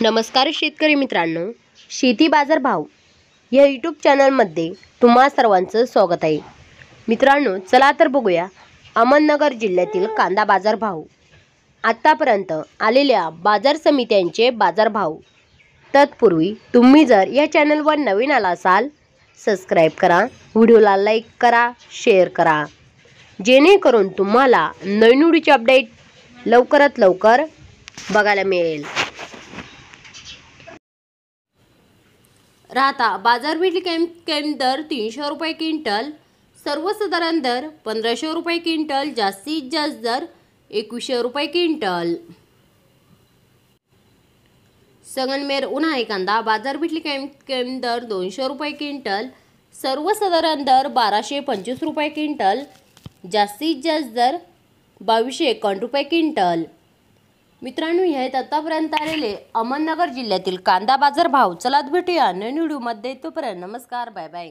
नमस्कार शेतकरी मित्रांनो, शेती बाजार भाव या यूट्यूब चॅनलमध्ये तुम्हा सर्वांचं स्वागत आहे। मित्रांनो, चला तर बघूया अहमदनगर जिल्ह्यातील कांदा बाजार भाव, आतापर्यंत आलेल्या बाजार समित्यांचे बाजार भाव। तत्पूर्वी तुम्ही जर या चॅनलवर नवीन आला असाल, सबस्क्राइब करा, व्हिडिओला लाईक करा, शेअर करा, जेणेकरून तुम्हाला नवीन व्हिडिओचे अपडेट लवकरात लवकर बघायला मिळेल। राहता बाजारपेठ कमी दर 300 रुपये क्विंटल, सर्वसाधारण दर 1500 रुपये क्विंटल, जास्तीत जास्त दर 2100 रुपये क्विंटल। संगमनेर उन्हाळी कांदा बाजारपेठ कमी दर 200 रुपये क्विंटल, सर्वसाधारण दर 1225 रुपये क्विंटल, जास्तीत जास्त दर 2251 रुपये क्विंटल। मित्रांनो, हे आहेत आतापर्यंत आलेले अहमदनगर जिल्ह्यातील कांदा बाजार भाव। चला भेटूया नवीन व्हिडिओमध्ये, तोपर्यंत नमस्कार, बाय बाय।